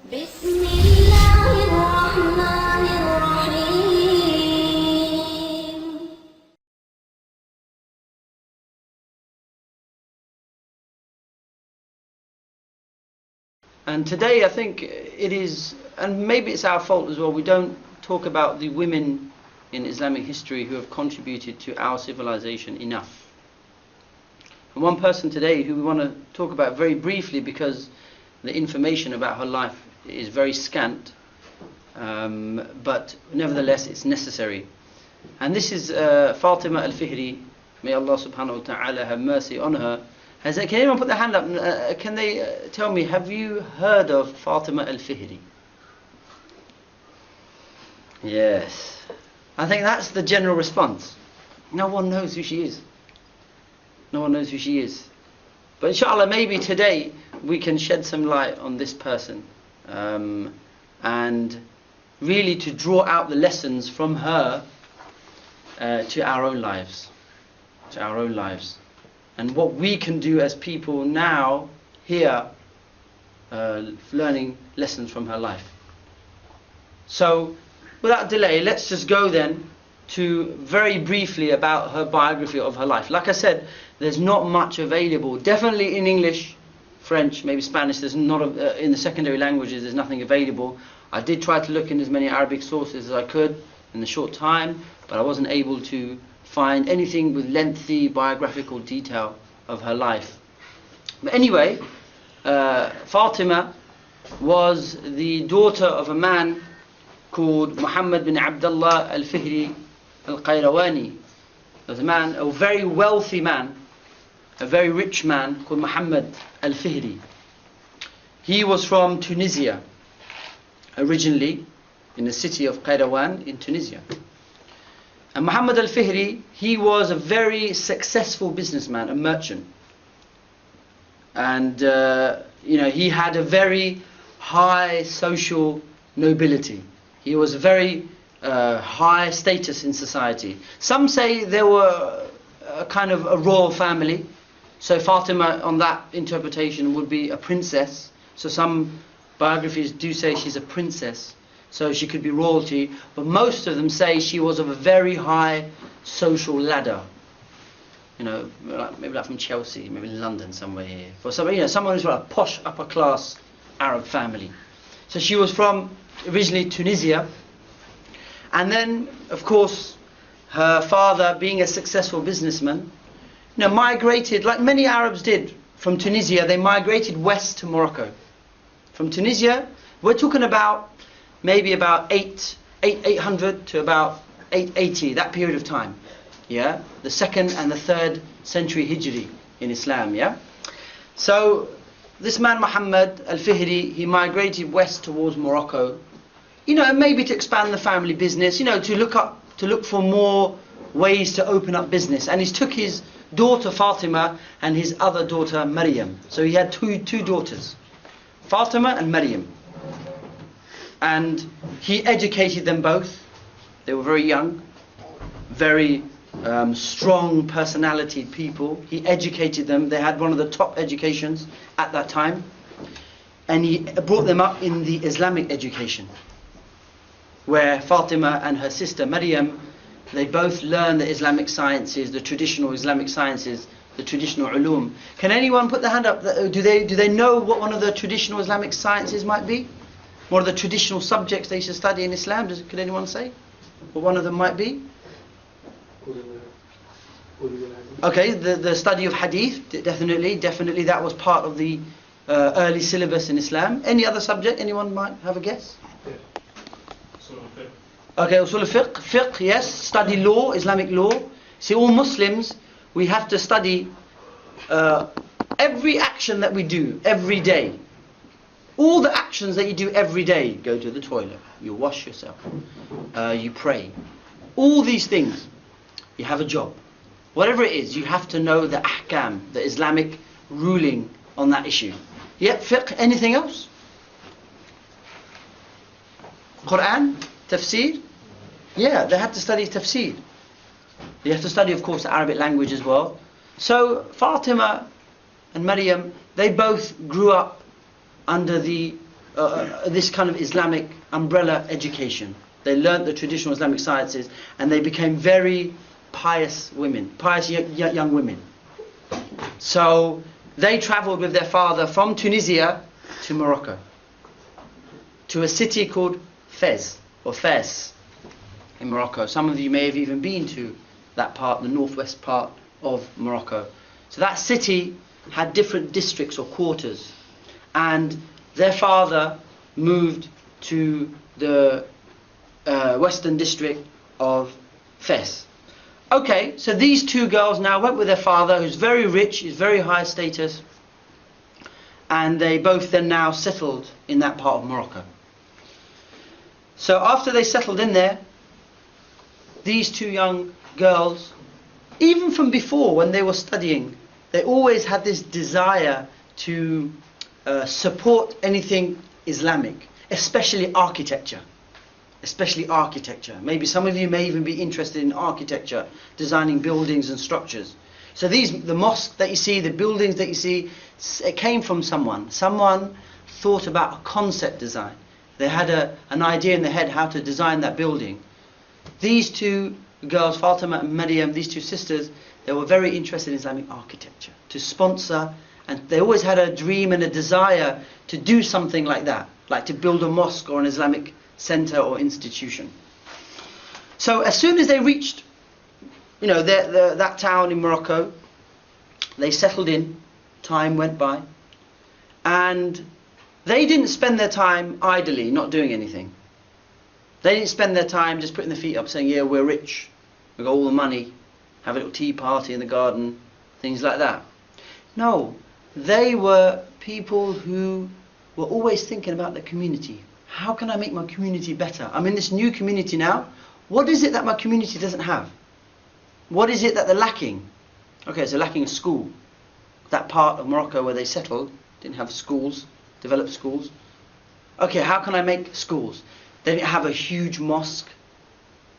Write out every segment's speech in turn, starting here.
بسم الله الرحمن الرحيم. And today I think it is, and maybe it's our fault as well, we don't talk about the women in Islamic history who have contributed to our civilization enough. And one person today who we want to talk about very briefly, because the information about her life is very scant, but nevertheless it's necessary. And this is Fatimah Al-Fihri. May Allah subhanahu wa ta'ala have mercy on her. Can anyone put their hand up? Can they tell me, have you heard of Fatimah Al-Fihri? Yes. I think that's the general response. No one knows who she is. No one knows who she is. But inshallah, maybe today we can shed some light on this person, and really to draw out the lessons from her to our own lives. To our own lives. And what we can do as people now here, learning lessons from her life. So, without delay, let's just go then to very briefly about her biography of her life. Like I said, there's not much available. Definitely in English, French, maybe Spanish. There's not in the secondary languages. There's nothing available. I did try to look in as many Arabic sources as I could in the short time, but I wasn't able to find anything with lengthy biographical detail of her life. But anyway, Fatima was the daughter of a man called Muhammad bin Abdullah Al-Fihri Al-Qayrawani. There was a man, a very wealthy man, a very rich man called Muhammad Al-Fihri. He was from Tunisia, originally in the city of Qayrawan in Tunisia. And Muhammad Al-Fihri, he was a very successful businessman, a merchant. And he had a very high social nobility. He was a very high status in society. Some say they were a kind of a royal family. So Fatima, on that interpretation, would be a princess. So some biographies do say she's a princess, so she could be royalty, but most of them say she was of a very high social ladder. Maybe like from Chelsea, maybe London, somewhere here. For somebody, someone who's from a posh, upper class Arab family. So she was from originally Tunisia, and then, of course, her father, being a successful businessman, migrated, like many Arabs did, from Tunisia. They migrated west to Morocco. From Tunisia, we're talking about maybe about 800 to about 880, that period of time. Yeah, the 2nd and the 3rd century Hijri in Islam. Yeah, so this man Muhammad Al-Fihri, he migrated west towards Morocco, and maybe to expand the family business, to look for more ways to open up business. And he took his daughter Fatima and his other daughter Maryam. So he had two daughters, Fatima and Maryam. And he educated them both. They were very young, very strong personality people. He educated them. They had one of the top educations at that time. And he brought them up in the Islamic education, where Fatima and her sister Maryam, they both learned the Islamic sciences, the traditional Islamic sciences, the traditional ulum. Can anyone put their hand up? Do they know what one of the traditional Islamic sciences might be? One of the traditional subjects they should study in Islam? Could anyone say what one of them might be? Okay, the study of hadith, definitely that was part of the early syllabus in Islam. Any other subject? Anyone might have a guess? Okay, usul fiqh, yes, study law, Islamic law. See, all Muslims, we have to study every action that we do every day. All the actions that you do every day. Go to the toilet, you wash yourself, you pray. All these things, you have a job. Whatever it is, you have to know the ahkam, the Islamic ruling on that issue. Yeah, fiqh, anything else? Quran, tafsir? Yeah, they had to study tafsir. You have to study, of course, the Arabic language as well. So Fatima and Maryam, they both grew up under the this kind of Islamic umbrella education. They learnt the traditional Islamic sciences, and they became very pious women, pious young women. So they travelled with their father from Tunisia to Morocco, to a city called Fez, or Fez, in Morocco. Some of you may have even been to that part, the northwest part of Morocco. So that city had different districts or quarters, and their father moved to the western district of Fez. Okay, so these two girls now went with their father, who's very rich, he's very high status, and they both then now settled in that part of Morocco. So after they settled in there, these two young girls, even from before when they were studying, they always had this desire to support anything Islamic, especially architecture. Especially architecture. Maybe some of you may even be interested in architecture, designing buildings and structures. So the mosque that you see, the buildings that you see, it came from someone. Someone thought about a concept design. They had an idea in their head how to design that building. These two girls, Fatima and Maryam, these two sisters, they were very interested in Islamic architecture, to sponsor, and they always had a dream and a desire to do something like that, like to build a mosque or an Islamic center or institution. So as soon as they reached, that town in Morocco, they settled in. Time went by, and they didn't spend their time idly, not doing anything. They didn't spend their time just putting their feet up, saying, "Yeah, we're rich, we've got all the money, have a little tea party in the garden," things like that. No, they were people who were always thinking about the community. How can I make my community better? I'm in this new community now. What is it that my community doesn't have? What is it that they're lacking? Okay, so lacking a school. That part of Morocco where they settled didn't have schools, developed schools. Okay, how can I make schools? They didn't have a huge mosque,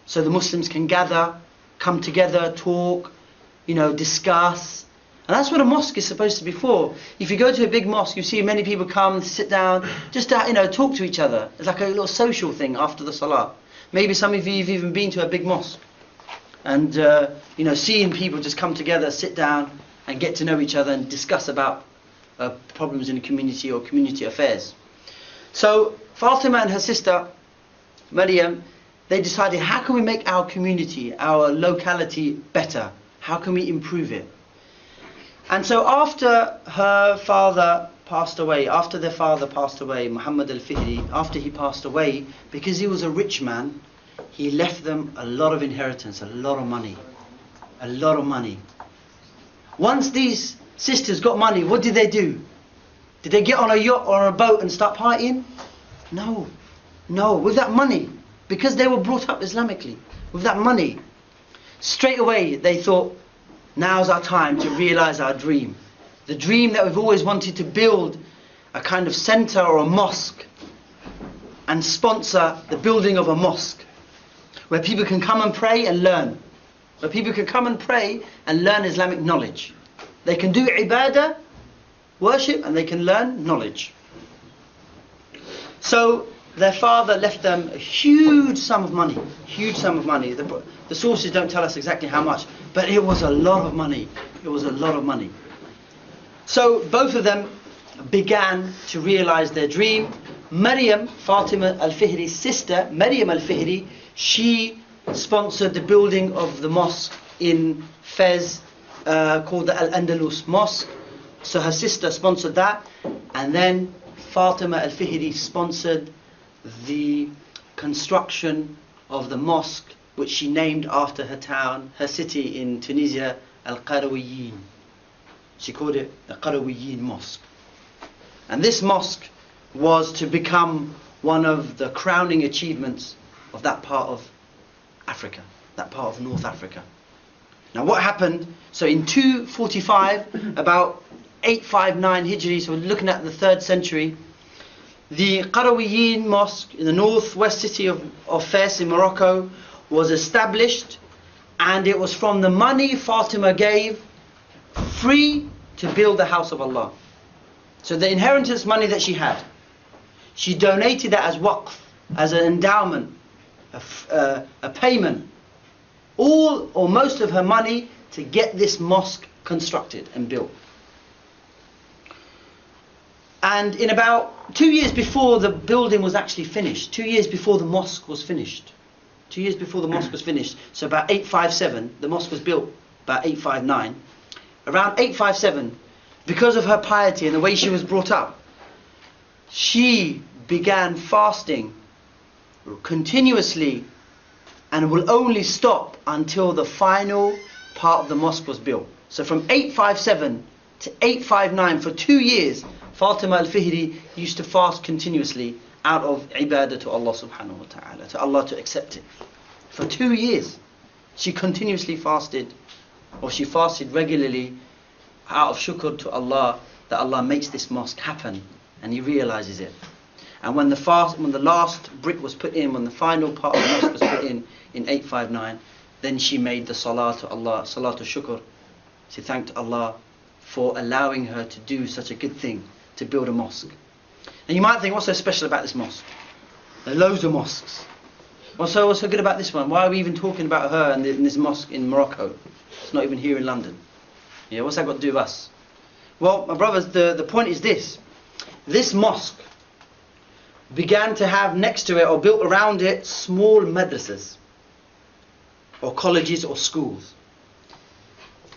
so the Muslims can gather, come together, talk, discuss. And that's what a mosque is supposed to be for. If you go to a big mosque, you see many people come, sit down, just to talk to each other. It's like a little social thing after the salah. Maybe some of you have even been to a big mosque, and seeing people just come together, sit down, and get to know each other and discuss about problems in the community or community affairs. So Fatima and her sister Maryam, they decided, how can we make our community, our locality better? How can we improve it? And so after their father passed away, Muhammad Al-Fihri, after he passed away, because he was a rich man, he left them a lot of inheritance, a lot of money. A lot of money. Once these sisters got money, what did they do? Did they get on a yacht or a boat and start partying? No. With that money, because they were brought up Islamically, with that money, straight away they thought, now's our time to realize our dream. The dream that we've always wanted to build a kind of center or a mosque, and sponsor the building of a mosque where people can come and pray and learn. Where people can come and pray and learn Islamic knowledge. They can do ibadah, worship, and they can learn knowledge. So their father left them a huge sum of money. Huge sum of money. The sources don't tell us exactly how much, but it was a lot of money. It was a lot of money. So both of them began to realize their dream. Maryam, Fatima Al-Fihri's sister, Maryam Al-Fihri, she sponsored the building of the mosque in Fez called the Al-Andalus Mosque. So her sister sponsored that, and then Fatima Al-Fihri sponsored the construction of the mosque, which she named after her town, her city in Tunisia, Al-Qarawiyyin. She called it the Qarawiyyin Mosque. And this mosque was to become one of the crowning achievements of that part of Africa, that part of North Africa. Now what happened, so in 245, about 859 Hijri, so we're looking at the 3rd century, the Qarawiyyin Mosque in the northwest city of Fez in Morocco was established, and it was from the money Fatima gave free to build the house of Allah. So the inheritance money that she had, She donated that as waqf, as an endowment, a payment, all or most of her money to get this mosque constructed and built. And in about 2 years before the building was actually finished, 2 years before the mosque was finished, 2 years before the mosque was finished, so about 857, the mosque was built about 859. Around 857, because of her piety and the way she was brought up, she began fasting continuously and will only stop until the final part of the mosque was built. So from 857 to 859, for 2 years, Fatimah Al-Fihri used to fast continuously out of ibadah to Allah subhanahu wa ta'ala, to Allah to accept it. For 2 years, she continuously fasted, or she fasted regularly out of shukr to Allah, that Allah makes this mosque happen, and He realizes it. And when the last brick was put in, when the final part of the mosque was put in 859, then she made the salah to Allah, salah to shukr. She thanked Allah for allowing her to do such a good thing, to build a mosque. And you might think, what's so special about this mosque? There are loads of mosques. What's so good about this one? Why are we even talking about her and in this mosque in Morocco? It's not even here in London. Yeah, what's that got to do with us? Well, my brothers, the point is this. This mosque began to have next to it, or built around it, small madrasas, or colleges or schools.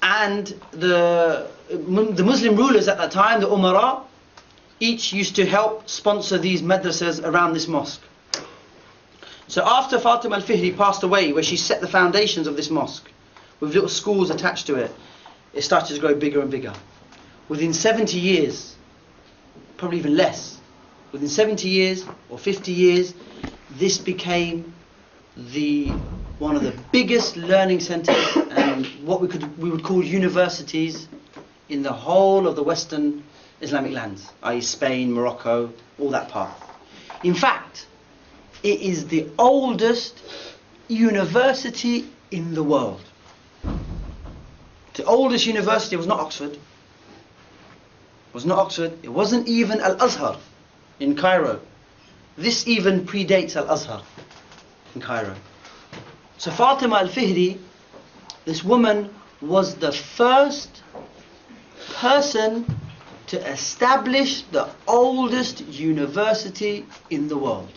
And the Muslim rulers at that time, the Umara, each used to help sponsor these madrasas around this mosque. So after Fatimah Al-Fihri passed away, where she set the foundations of this mosque, with little schools attached to it, it started to grow bigger and bigger. Within 70 years, probably even less, within 70 years or 50 years, this became one of the biggest learning centers and what we would call universities in the whole of the Western Islamic lands, i.e. Spain, Morocco, all that part. In fact, it is the oldest university in the world. The oldest university was not Oxford. It was not Oxford. It wasn't even Al-Azhar in Cairo. This even predates Al-Azhar in Cairo. So Fatimah Al-Fihri, this woman, was the first person to establish the oldest university in the world.